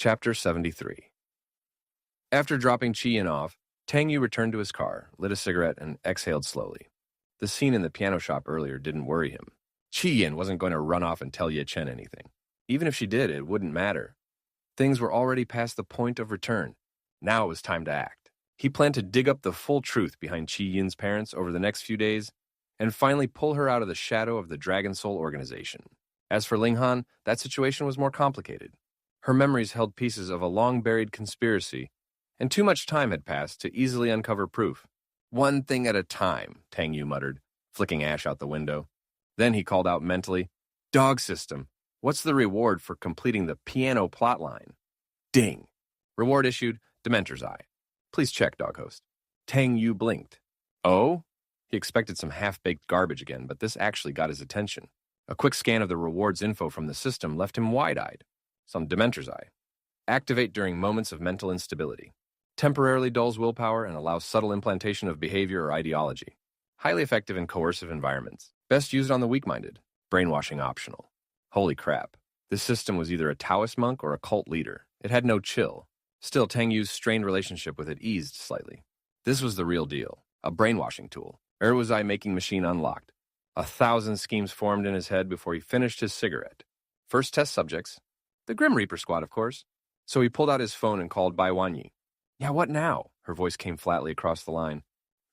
Chapter 73. After dropping Chi-Yin off, Tang Yu returned to his car, lit a cigarette, and exhaled slowly. The scene in the piano shop earlier didn't worry him. Chi-Yin wasn't going to run off and tell Ye Chen anything. Even if she did, it wouldn't matter. Things were already past the point of return. Now it was time to act. He planned to dig up the full truth behind Chi-Yin's parents over the next few days and finally pull her out of the shadow of the Dragon Soul organization. As for Ling Han, that situation was more complicated. Her memories held pieces of a long-buried conspiracy, and too much time had passed to easily uncover proof. One thing at a time, Tang Yu muttered, flicking ash out the window. Then he called out mentally, "Dog system, what's the reward for completing the piano plotline?" Ding. Reward issued, Dementor's Eye. Please check, dog host. Tang Yu blinked. Oh? He expected some half-baked garbage again, but this actually got his attention. A quick scan of the rewards info from the system left him wide-eyed. Some Dementor's Eye. Activate during moments of mental instability. Temporarily dulls willpower and allows subtle implantation of behavior or ideology. Highly effective in coercive environments. Best used on the weak-minded. Brainwashing optional. Holy crap. This system was either a Taoist monk or a cult leader. It had no chill. Still, Tang Yu's strained relationship with it eased slightly. This was the real deal. A brainwashing tool. Was making machine unlocked. 1,000 schemes formed in his head before he finished his cigarette. First test subjects. The Grim Reaper squad, of course. So he pulled out his phone and called Bai Wanyi. Yeah, what now? Her voice came flatly across the line.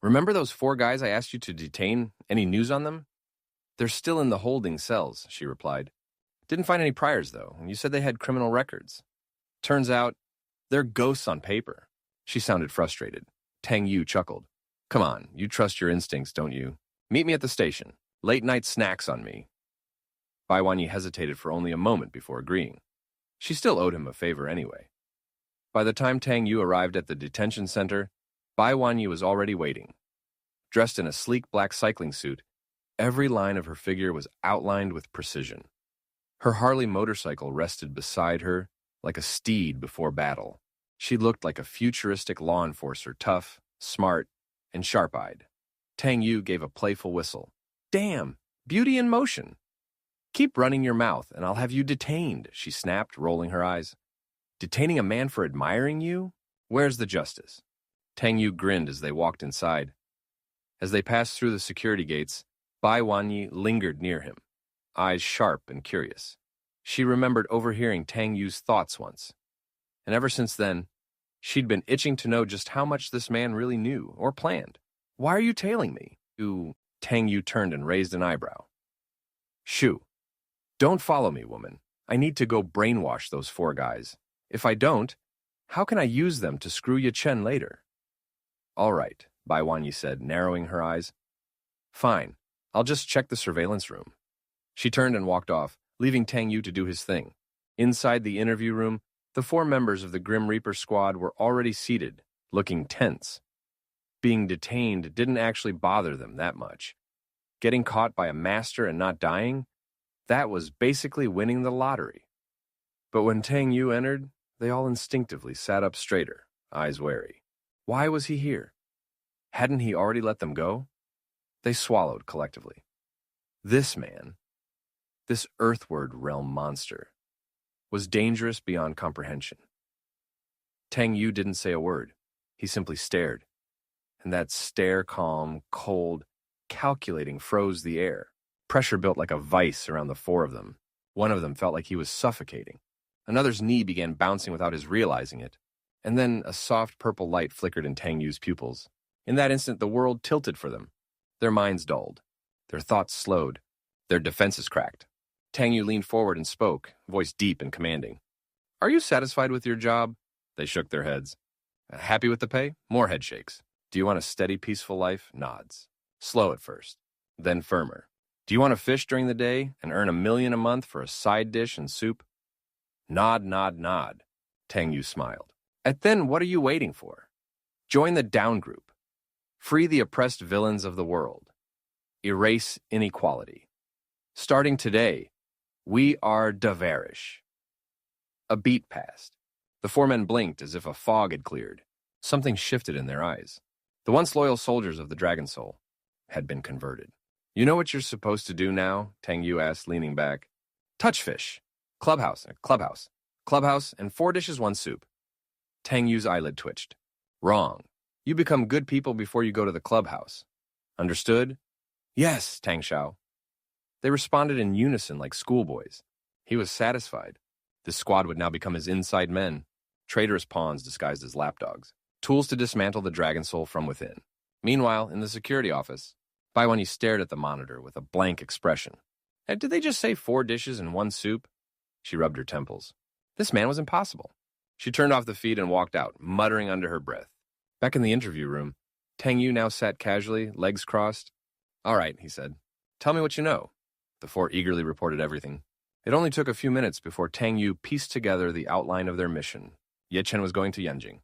Remember those 4 guys I asked you to detain? Any news on them? They're still in the holding cells, she replied. Didn't find any priors, though. You said they had criminal records. Turns out, they're ghosts on paper. She sounded frustrated. Tang Yu chuckled. Come on, you trust your instincts, don't you? Meet me at the station. Late night snacks on me. Bai Wanyi hesitated for only a moment before agreeing. She still owed him a favor anyway. By the time Tang Yu arrived at the detention center, Bai Wanyi was already waiting. Dressed in a sleek black cycling suit, every line of her figure was outlined with precision. Her Harley motorcycle rested beside her like a steed before battle. She looked like a futuristic law enforcer, tough, smart, and sharp-eyed. Tang Yu gave a playful whistle. Damn, beauty in motion. Keep running your mouth, and I'll have you detained, she snapped, rolling her eyes. Detaining a man for admiring you? Where's the justice? Tang Yu grinned as they walked inside. As they passed through the security gates, Bai Wanyi lingered near him, eyes sharp and curious. She remembered overhearing Tang Yu's thoughts once. And ever since then, she'd been itching to know just how much this man really knew or planned. Why are you tailing me? Tang Yu turned and raised an eyebrow. Shoo. Don't follow me, woman. I need to go brainwash those 4 guys. If I don't, how can I use them to screw Ye Chen later? All right, Bai Wanyi said, narrowing her eyes. Fine, I'll just check the surveillance room. She turned and walked off, leaving Tang Yu to do his thing. Inside the interview room, the 4 members of the Grim Reaper squad were already seated, looking tense. Being detained didn't actually bother them that much. Getting caught by a master and not dying? That was basically winning the lottery. But when Tang Yu entered, they all instinctively sat up straighter, eyes wary. Why was he here? Hadn't he already let them go? They swallowed collectively. This man, this earthward realm monster, was dangerous beyond comprehension. Tang Yu didn't say a word. He simply stared. And that stare, calm, cold, calculating, froze the air. Pressure built like a vice around the 4 of them. One of them felt like he was suffocating. Another's knee began bouncing without his realizing it. And then a soft purple light flickered in Tang Yu's pupils. In that instant, the world tilted for them. Their minds dulled. Their thoughts slowed. Their defenses cracked. Tang Yu leaned forward and spoke, voice deep and commanding. Are you satisfied with your job? They shook their heads. Happy with the pay? More head shakes. Do you want a steady, peaceful life? Nods. Slow at first, then firmer. Do you want to fish during the day and earn $1 million a month for a side dish and soup? Nod, nod, nod. Tang Yu smiled. And then what are you waiting for? Join the down group. Free the oppressed villains of the world. Erase inequality. Starting today, we are Davarish. A beat passed. The 4 men blinked as if a fog had cleared. Something shifted in their eyes. The once loyal soldiers of the Dragon Soul had been converted. You know what you're supposed to do now? Tang Yu asked, leaning back. Touch fish. Clubhouse. Clubhouse and 4 dishes, 1 soup. Tang Yu's eyelid twitched. Wrong. You become good people before you go to the clubhouse. Understood? Yes, Tang Xiao. They responded in unison like schoolboys. He was satisfied. This squad would now become his inside men, traitorous pawns disguised as lapdogs, tools to dismantle the dragon soul from within. Meanwhile, in the security office, Baiwanyi stared at the monitor with a blank expression. And did they just say 4 dishes and 1 soup? She rubbed her temples. This man was impossible. She turned off the feed and walked out, muttering under her breath. Back in the interview room, Tang Yu now sat casually, legs crossed. All right, he said. Tell me what you know. The 4 eagerly reported everything. It only took a few minutes before Tang Yu pieced together the outline of their mission. Ye Chen was going to Yanjing.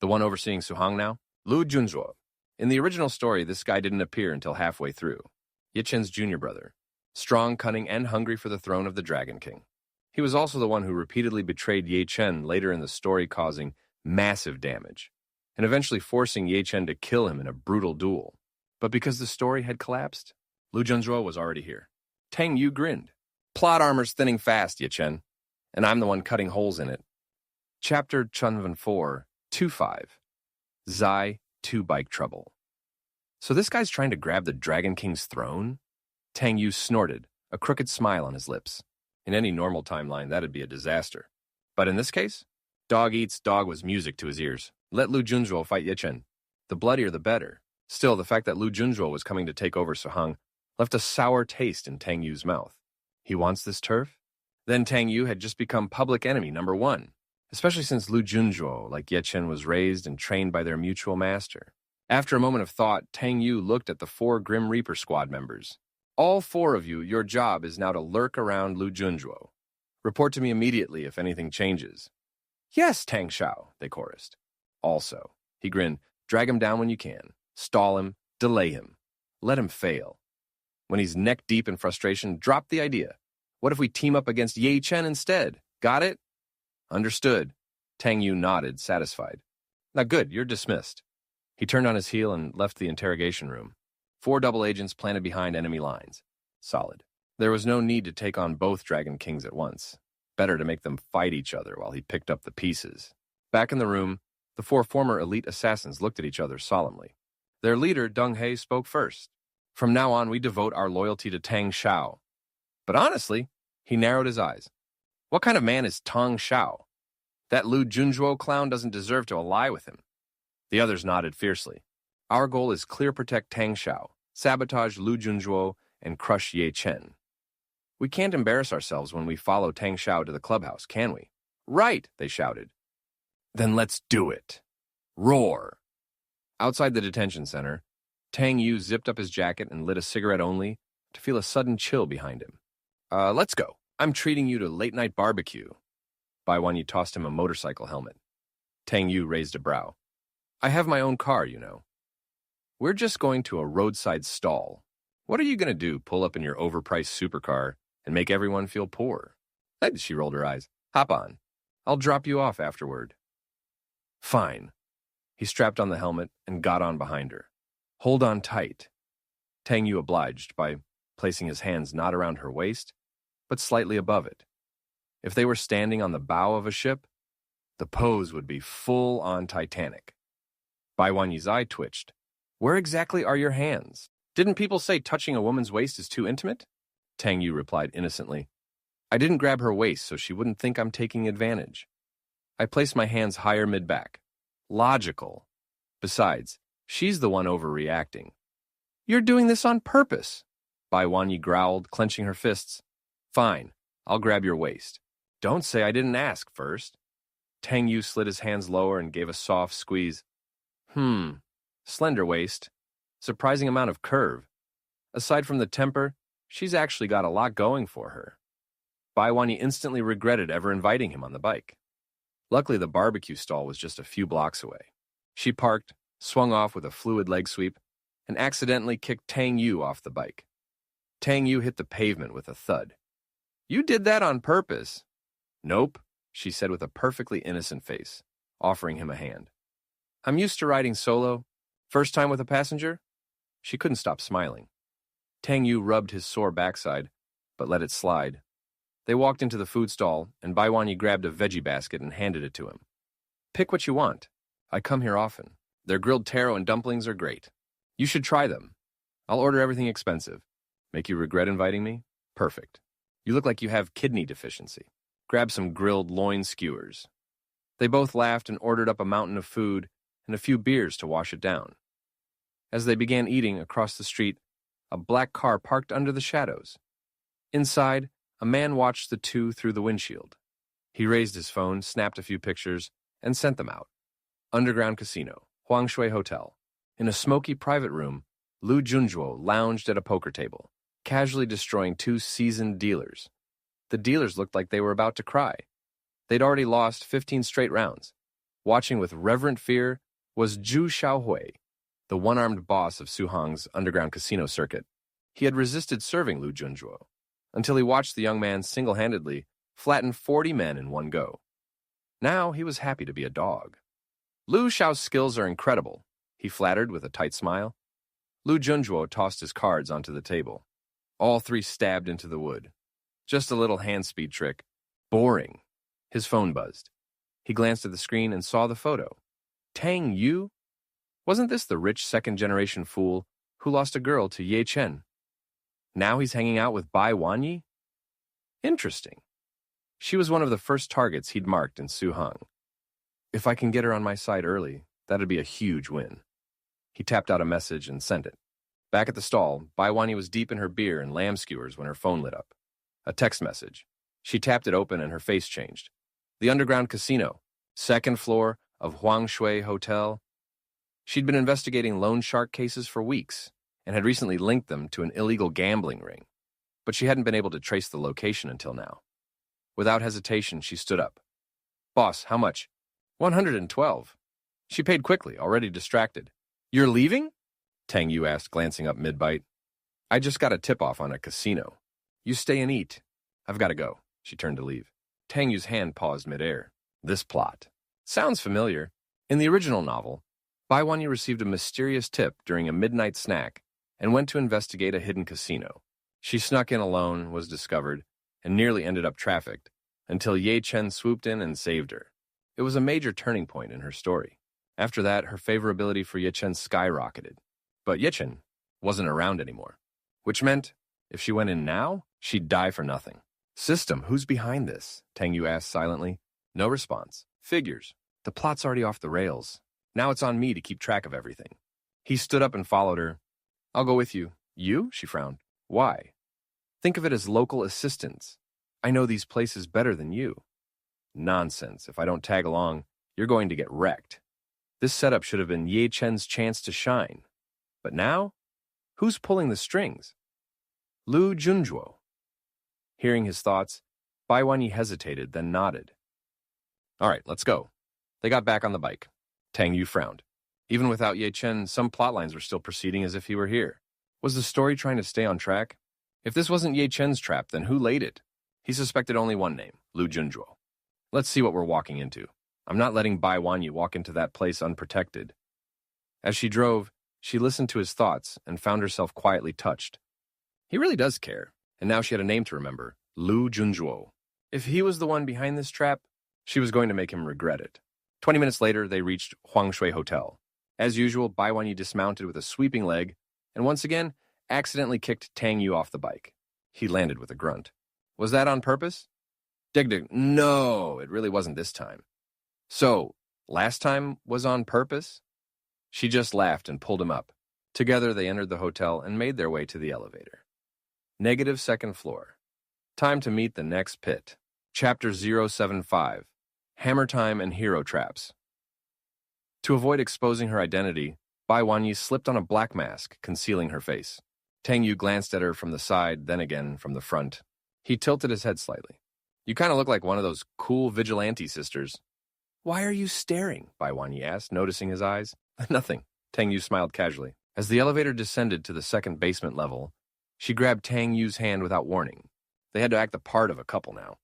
The one overseeing Suhang now? Lu Junzhuo. In the original story, this guy didn't appear until halfway through. Ye Chen's junior brother. Strong, cunning, and hungry for the throne of the Dragon King. He was also the one who repeatedly betrayed Ye Chen later in the story, causing massive damage, and eventually forcing Ye Chen to kill him in a brutal duel. But because the story had collapsed, Lu Junzhuo was already here. Tang Yu grinned. Plot armor's thinning fast, Ye Chen, and I'm the one cutting holes in it. Chapter Chunvan 4, 2-5. Zai, 2 bike trouble. So this guy's trying to grab the Dragon King's throne? Tang Yu snorted, a crooked smile on his lips. In any normal timeline, that'd be a disaster. But in this case, dog eats dog was music to his ears. Let Lu Junzhuo fight Ye Chen. The bloodier the better. Still, the fact that Lu Junzhuo was coming to take over Suhang left a sour taste in Tang Yu's mouth. He wants this turf? Then Tang Yu had just become public enemy number 1, especially since Lu Junzhuo, like Ye Chen, was raised and trained by their mutual master. After a moment of thought, Tang Yu looked at the 4 Grim Reaper squad members. All 4 of you, your job is now to lurk around Lu Junzhuo. Report to me immediately if anything changes. Yes, Tang Xiao, they chorused. Also, he grinned, drag him down when you can. Stall him, delay him. Let him fail. When he's neck deep in frustration, drop the idea. What if we team up against Ye Chen instead? Got it? Understood. Tang Yu nodded, satisfied. Now good, you're dismissed. He turned on his heel and left the interrogation room. 4 double agents planted behind enemy lines. Solid. There was no need to take on both Dragon Kings at once. Better to make them fight each other while he picked up the pieces. Back in the room, the 4 former elite assassins looked at each other solemnly. Their leader, Deng He, spoke first. From now on, we devote our loyalty to Tang Xiao. But honestly, he narrowed his eyes. What kind of man is Tang Xiao? That Lu Junzhuo clown doesn't deserve to ally with him. The others nodded fiercely. Our goal is clear protect Tang Xiao, sabotage Lu Junzhuo, and crush Ye Chen. We can't embarrass ourselves when we follow Tang Xiao to the clubhouse, can we? Right, they shouted. Then let's do it. Roar. Outside the detention center, Tang Yu zipped up his jacket and lit a cigarette only to feel a sudden chill behind him. Let's go. I'm treating you to late-night barbecue. Baiwanyi tossed him a motorcycle helmet. Tang Yu raised a brow. I have my own car, you know. We're just going to a roadside stall. What are you going to do, pull up in your overpriced supercar and make everyone feel poor? She rolled her eyes. Hop on. I'll drop you off afterward. Fine. He strapped on the helmet and got on behind her. Hold on tight. Tang Yu obliged by placing his hands not around her waist, but slightly above it. If they were standing on the bow of a ship, the pose would be full-on Titanic. Baiwanyi's eye twitched. Where exactly are your hands? Didn't people say touching a woman's waist is too intimate? Tang Yu replied innocently. I didn't grab her waist so she wouldn't think I'm taking advantage. I placed my hands higher mid-back. Logical. Besides, she's the one overreacting. You're doing this on purpose. Baiwanyi growled, clenching her fists. Fine, I'll grab your waist. Don't say I didn't ask first. Tang Yu slid his hands lower and gave a soft squeeze. Slender waist. Surprising amount of curve. Aside from the temper, she's actually got a lot going for her. Baiwanyi instantly regretted ever inviting him on the bike. Luckily, the barbecue stall was just a few blocks away. She parked, swung off with a fluid leg sweep, and accidentally kicked Tang Yu off the bike. Tang Yu hit the pavement with a thud. You did that on purpose. Nope, she said with a perfectly innocent face, offering him a hand. I'm used to riding solo. First time with a passenger? She couldn't stop smiling. Tang Yu rubbed his sore backside, but let it slide. They walked into the food stall, and Baiwanyi grabbed a veggie basket and handed it to him. Pick what you want. I come here often. Their grilled taro and dumplings are great. You should try them. I'll order everything expensive. Make you regret inviting me? Perfect. You look like you have kidney deficiency. Grab some grilled loin skewers. They both laughed and ordered up a mountain of food and a few beers to wash it down. As they began eating across the street, a black car parked under the shadows. Inside, a man watched the two through the windshield. He raised his phone, snapped a few pictures, and sent them out. Underground Casino, Huangshui Hotel. In a smoky private room, Lu Junzhuo lounged at a poker table, casually destroying two seasoned dealers. The dealers looked like they were about to cry. They'd already lost 15 straight rounds. Watching with reverent fear was Zhu Xiaohui, the one-armed boss of Suhang's underground casino circuit. He had resisted serving Lu Junzhuo until he watched the young man single-handedly flatten 40 men in one go. Now he was happy to be a dog. Lu Xiao's skills are incredible, he flattered with a tight smile. Lu Junzhuo tossed his cards onto the table. All three stabbed into the wood. Just a little hand-speed trick. Boring. His phone buzzed. He glanced at the screen and saw the photo. Tang Yu? Wasn't this the rich second-generation fool who lost a girl to Ye Chen? Now he's hanging out with Bai Wanyi? Interesting. She was one of the first targets he'd marked in Suhang. If I can get her on my side early, that'd be a huge win. He tapped out a message and sent it. Back at the stall, Bai Wanyi was deep in her beer and lamb skewers when her phone lit up. A text message. She tapped it open and her face changed. The underground casino, second floor of Huangshui Hotel. She'd been investigating loan shark cases for weeks and had recently linked them to an illegal gambling ring, but she hadn't been able to trace the location until now. Without hesitation, she stood up. Boss, how much? 112. She paid quickly, already distracted. You're leaving? Tang Yu asked, glancing up mid-bite. I just got a tip-off on a casino. You stay and eat. I've got to go. She turned to leave. Tang Yu's hand paused mid-air. This plot. Sounds familiar. In the original novel, Bai Wanyi received a mysterious tip during a midnight snack and went to investigate a hidden casino. She snuck in alone, was discovered, and nearly ended up trafficked, until Ye Chen swooped in and saved her. It was a major turning point in her story. After that, her favorability for Ye Chen skyrocketed. But Ye Chen wasn't around anymore, which meant if she went in now, she'd die for nothing. System, who's behind this? Tang Yu asked silently. No response. Figures. The plot's already off the rails. Now it's on me to keep track of everything. He stood up and followed her. I'll go with you. You? She frowned. Why? Think of it as local assistance. I know these places better than you. Nonsense. If I don't tag along, you're going to get wrecked. This setup should have been Ye Chen's chance to shine. But now, who's pulling the strings? Lu Junzhuo. Hearing his thoughts, Bai Wanyi hesitated, then nodded. All right, let's go. They got back on the bike. Tang Yu frowned. Even without Ye Chen, some plotlines were still proceeding as if he were here. Was the story trying to stay on track? If this wasn't Ye Chen's trap, then who laid it? He suspected only one name, Lu Junzhuo. Let's see what we're walking into. I'm not letting Bai Wanyi walk into that place unprotected. As she drove, she listened to his thoughts and found herself quietly touched. He really does care, and now she had a name to remember, Lu Junzhuo. If he was the one behind this trap, she was going to make him regret it. 20 minutes later, they reached Huangshui Hotel. As usual, Bai Wanyi dismounted with a sweeping leg, and once again, accidentally kicked Tang Yu off the bike. He landed with a grunt. Was that on purpose? Dig. No, it really wasn't this time. So, last time was on purpose? She just laughed and pulled him up. Together, they entered the hotel and made their way to the elevator. Negative second floor. Time to meet the next pit. Chapter 075. Hammer Time and Hero Traps. To avoid exposing her identity, Bai Wanyi slipped on a black mask, concealing her face. Tang Yu glanced at her from the side, then again from the front. He tilted his head slightly. You kind of look like one of those cool vigilante sisters. Why are you staring? Bai Wanyi asked, noticing his eyes. Nothing. Tang Yu smiled casually. As the elevator descended to the second basement level, she grabbed Tang Yu's hand without warning. They had to act the part of a couple now.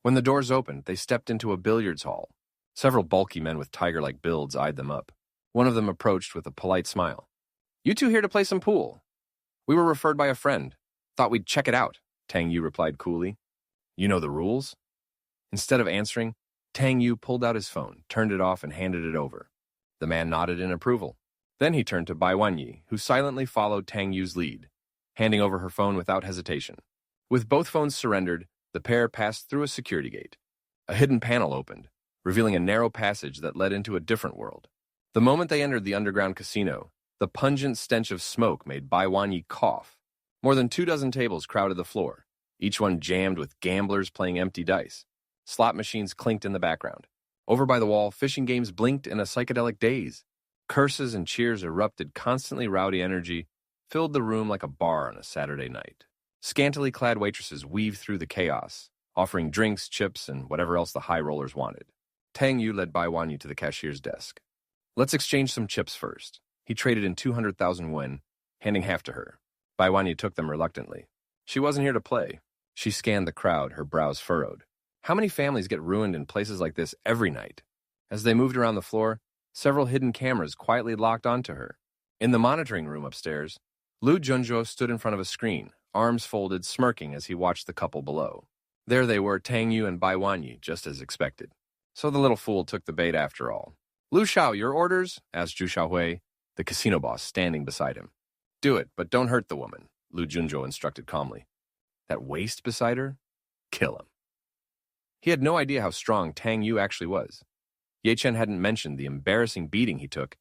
When the doors opened, they stepped into a billiards hall. Several bulky men with tiger-like builds eyed them up. One of them approached with a polite smile. You two here to play some pool? We were referred by a friend. Thought we'd check it out, Tang Yu replied coolly. You know the rules? Instead of answering, Tang Yu pulled out his phone, turned it off, and handed it over. The man nodded in approval. Then he turned to Bai Wanyi, who silently followed Tang Yu's lead, handing over her phone without hesitation. With both phones surrendered, the pair passed through a security gate. A hidden panel opened, revealing a narrow passage that led into a different world. The moment they entered the underground casino, the pungent stench of smoke made Bai Wanyi cough. More than 24 tables crowded the floor, each one jammed with gamblers playing empty dice. Slot machines clinked in the background. Over by the wall, fishing games blinked in a psychedelic daze. Curses and cheers erupted, constantly rowdy energy filled the room like a bar on a Saturday night. Scantily clad waitresses weaved through the chaos, offering drinks, chips, and whatever else the high rollers wanted. Tang Yu led Bai Wanyi to the cashier's desk. Let's exchange some chips first. He traded in 200,000 wen, handing half to her. Bai Wanyi took them reluctantly. She wasn't here to play. She scanned the crowd, her brows furrowed. How many families get ruined in places like this every night? As they moved around the floor, several hidden cameras quietly locked onto her. In the monitoring room upstairs, Lu Junzhuo stood in front of a screen, arms folded, smirking as he watched the couple below. There they were, Tang Yu and Bai Wanyi, just as expected. So the little fool took the bait after all. Lu Shao, your orders? Asked Zhu Xiaohui, the casino boss, standing beside him. Do it, but don't hurt the woman, Lu Junzhuo instructed calmly. That waist beside her? Kill him. He had no idea how strong Tang Yu actually was. Ye Chen hadn't mentioned the embarrassing beating he took,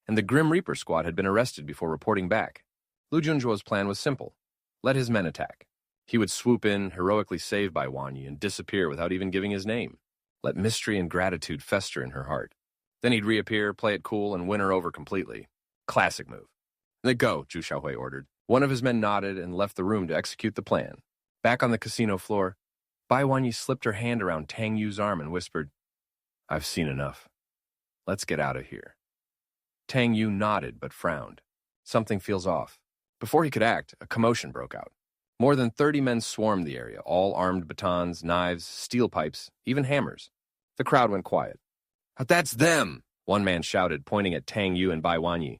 and the Grim Reaper squad had been arrested before reporting back. Lu Junzhuo's plan was simple. Let his men attack. He would swoop in, heroically save Bai Wanyi, and disappear without even giving his name. Let mystery and gratitude fester in her heart. Then he'd reappear, play it cool, and win her over completely. Classic move. Then go, Zhu Xiaohui ordered. One of his men nodded and left the room to execute the plan. Back on the casino floor, Bai Wanyi slipped her hand around Tang Yu's arm and whispered, I've seen enough. Let's get out of here. Tang Yu nodded but frowned. Something feels off. Before he could act, a commotion broke out. More than 30 men swarmed the area, all armed batons, knives, steel pipes, even hammers. The crowd went quiet. That's them, one man shouted, pointing at Tang Yu and Bai Wanyi.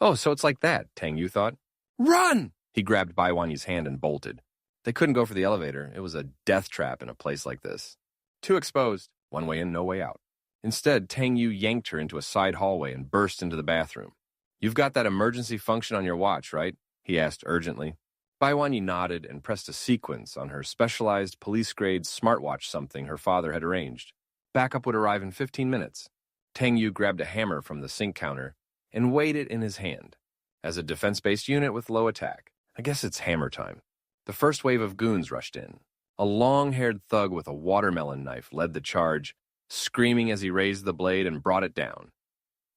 Oh, so it's like that, Tang Yu thought. Run! He grabbed Bai Wanyi's hand and bolted. They couldn't go for the elevator. It was a death trap in a place like this. Too exposed, one way in, no way out. Instead, Tang Yu yanked her into a side hallway and burst into the bathroom. You've got that emergency function on your watch, right? He asked urgently. Bai Wanyi nodded and pressed a sequence on her specialized police-grade smartwatch, something her father had arranged. Backup would arrive in 15 minutes. Tang Yu grabbed a hammer from the sink counter and weighed it in his hand. As a defense-based unit with low attack, I guess it's hammer time. The first wave of goons rushed in. A long-haired thug with a watermelon knife led the charge, screaming as he raised the blade and brought it down.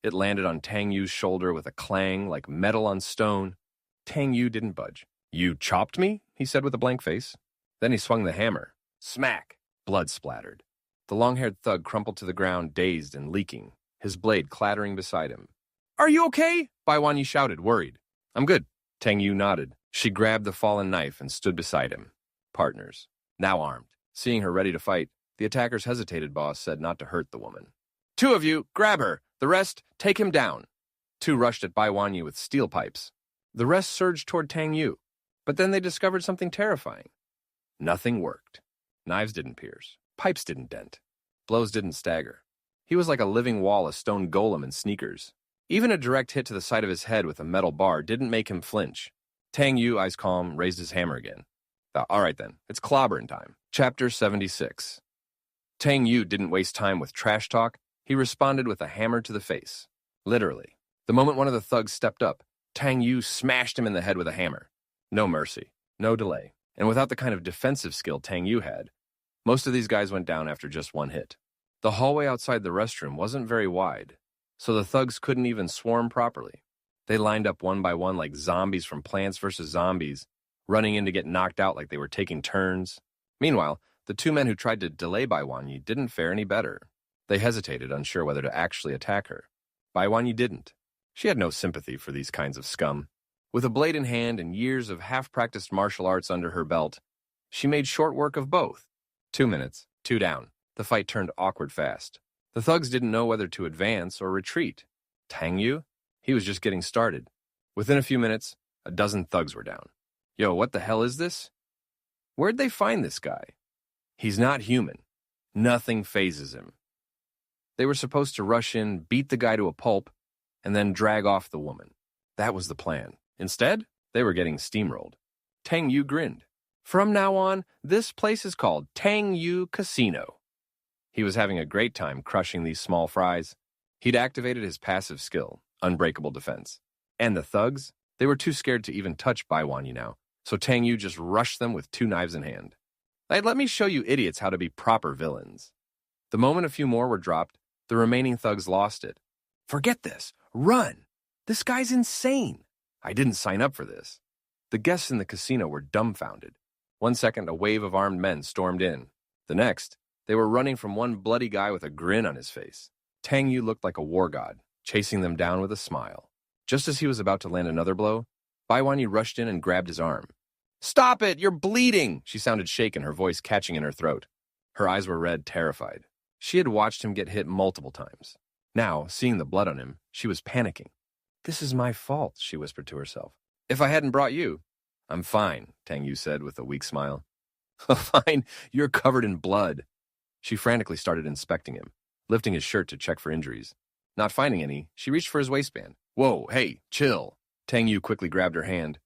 It landed on Tang Yu's shoulder with a clang like metal on stone. Tang Yu didn't budge. You chopped me? He said with a blank face. Then he swung the hammer. Smack! Blood splattered. The long-haired thug crumpled to the ground, dazed and leaking, his blade clattering beside him. Are you okay? Bai Wanyi shouted, worried. I'm good. Tang Yu nodded. She grabbed the fallen knife and stood beside him. Partners. Now armed. Seeing her ready to fight, the attacker's hesitated boss said not to hurt the woman. Two of you, grab her. The rest, take him down. Two rushed at Bai Wanyi with steel pipes. The rest surged toward Tang Yu. But then they discovered something terrifying. Nothing worked. Knives didn't pierce. Pipes didn't dent. Blows didn't stagger. He was like a living wall, a stone golem in sneakers. Even a direct hit to the side of his head with a metal bar didn't make him flinch. Tang Yu, eyes calm, raised his hammer again. All right then, it's clobbering time. Chapter 76. Tang Yu didn't waste time with trash talk. He responded with a hammer to the face. Literally. The moment one of the thugs stepped up, Tang Yu smashed him in the head with a hammer. No mercy. No delay. And without the kind of defensive skill Tang Yu had, most of these guys went down after just one hit. The hallway outside the restroom wasn't very wide, so the thugs couldn't even swarm properly. They lined up one by one like zombies from Plants vs. Zombies, running in to get knocked out like they were taking turns. Meanwhile, the two men who tried to delay Bai Wanyi didn't fare any better. They hesitated, unsure whether to actually attack her. Bai Wanyi didn't. She had no sympathy for these kinds of scum. With a blade in hand and years of half-practiced martial arts under her belt, she made short work of both. 2 minutes, 2 down. The fight turned awkward fast. The thugs didn't know whether to advance or retreat. Tang Yu? He was just getting started. Within a few minutes, a dozen thugs were down. Yo, what the hell is this? Where'd they find this guy? He's not human. Nothing phases him. They were supposed to rush in, beat the guy to a pulp, and then drag off the woman. That was the plan. Instead, they were getting steamrolled. Tang Yu grinned. From now on, this place is called Tang Yu Casino. He was having a great time crushing these small fries. He'd activated his passive skill, unbreakable defense. And the thugs, they were too scared to even touch Bai Wanyi now, so Tang Yu just rushed them with 2 knives in hand. Let me show you idiots how to be proper villains. The moment a few more were dropped, the remaining thugs lost it. Forget this. Run! This guy's insane. I didn't sign up for this. The guests in the casino were dumbfounded. 1 second, a wave of armed men stormed in. The next, they were running from one bloody guy with a grin on his face. Tang Yu looked like a war god, chasing them down with a smile. Just as he was about to land another blow, Bai Wanyi rushed in and grabbed his arm. Stop it! You're bleeding! She sounded shaken, her voice catching in her throat. Her eyes were red, terrified. She had watched him get hit multiple times. Now, seeing the blood on him, she was panicking. This is my fault, she whispered to herself. If I hadn't brought you. I'm fine, Tang Yu said with a weak smile. Fine, you're covered in blood. She frantically started inspecting him, lifting his shirt to check for injuries. Not finding any, she reached for his waistband. Whoa, hey, chill. Tang Yu quickly grabbed her hand.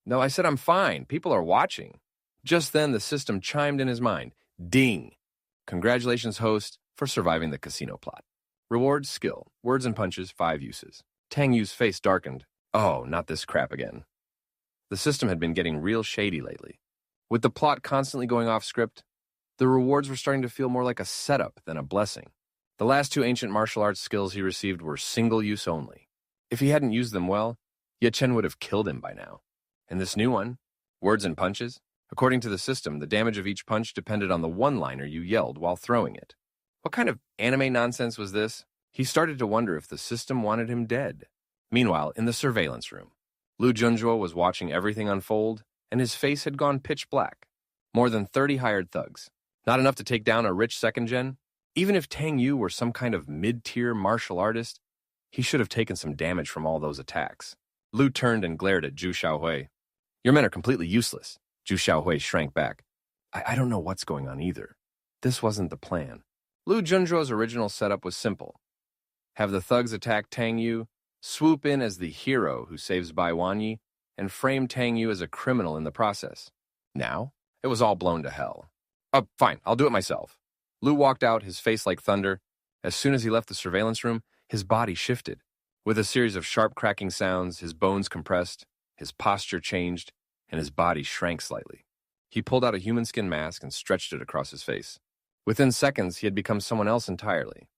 No, I said I'm fine. People are watching. Just then, the system chimed in his mind. Ding! Congratulations, host, for surviving the casino plot. Reward, skill, words and punches, 5 uses. Tang Yu's face darkened. Oh, not this crap again. The system had been getting real shady lately. With the plot constantly going off script, the rewards were starting to feel more like a setup than a blessing. The last 2 ancient martial arts skills he received were single use only. If he hadn't used them well, Ye Chen would have killed him by now. And this new one, words and punches, according to the system, the damage of each punch depended on the one-liner you yelled while throwing it. What kind of anime nonsense was this? He started to wonder if the system wanted him dead. Meanwhile, in the surveillance room, Lu Junzhuo was watching everything unfold, and his face had gone pitch black. More than 30 hired thugs. Not enough to take down a rich second gen? Even if Tang Yu were some kind of mid-tier martial artist, he should have taken some damage from all those attacks. Lu turned and glared at Zhu Xiaohui. Your men are completely useless. Zhu Xiaohui shrank back. I don't know what's going on either. This wasn't the plan. Lu Junzhuo's original setup was simple. Have the thugs attack Tang Yu, swoop in as the hero who saves Bai Wanyi, and frame Tang Yu as a criminal in the process. Now, it was all blown to hell. Fine, I'll do it myself. Lu walked out, his face like thunder. As soon as he left the surveillance room, his body shifted. With a series of sharp cracking sounds, his bones compressed, his posture changed, and his body shrank slightly. He pulled out a human skin mask and stretched it across his face. Within seconds, he had become someone else entirely.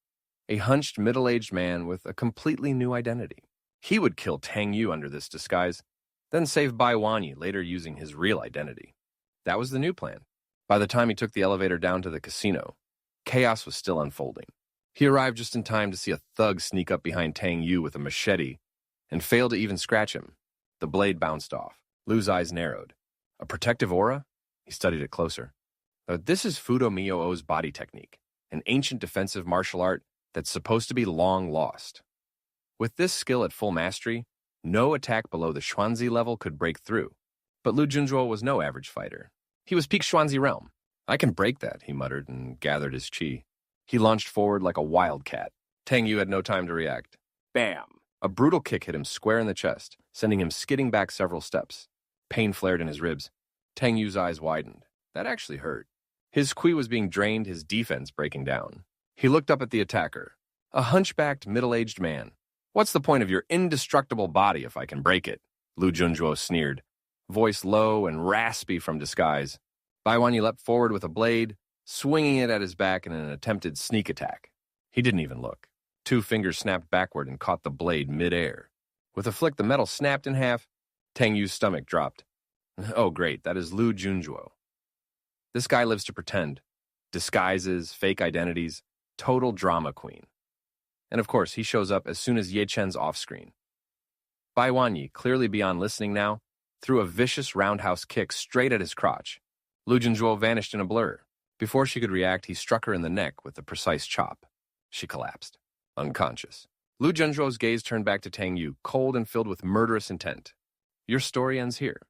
A hunched, middle-aged man with a completely new identity. He would kill Tang Yu under this disguise, then save Bai Wanyi, later using his real identity. That was the new plan. By the time he took the elevator down to the casino, chaos was still unfolding. He arrived just in time to see a thug sneak up behind Tang Yu with a machete and fail to even scratch him. The blade bounced off. Lu's eyes narrowed. A protective aura? He studied it closer. This is Fudo Miyoo's body technique, an ancient defensive martial art that's supposed to be long lost. With this skill at full mastery, no attack below the Xuanzi level could break through. But Lu Junzhuo was no average fighter. He was peak Xuanzi realm. I can break that, he muttered and gathered his chi. He launched forward like a wildcat. Tang Yu had no time to react. Bam! A brutal kick hit him square in the chest, sending him skidding back several steps. Pain flared in his ribs. Tang Yu's eyes widened. That actually hurt. His qui was being drained, his defense breaking down. He looked up at the attacker, a hunchbacked, middle-aged man. What's the point of your indestructible body if I can break it? Lu Junzhuo sneered, voice low and raspy from disguise. Bai Wanyi leapt forward with a blade, swinging it at his back in an attempted sneak attack. He didn't even look. 2 fingers snapped backward and caught the blade mid-air. With a flick, the metal snapped in half. Tang Yu's stomach dropped. Oh, great, that is Lu Junzhuo. This guy lives to pretend. Disguises, fake identities, total drama queen. And of course, he shows up as soon as Ye Chen's off-screen. Bai Wanyi, clearly beyond listening now, threw a vicious roundhouse kick straight at his crotch. Lu Junzhuo vanished in a blur. Before she could react, he struck her in the neck with a precise chop. She collapsed, unconscious. Lu Junzhuo's gaze turned back to Tang Yu, cold and filled with murderous intent. Your story ends here.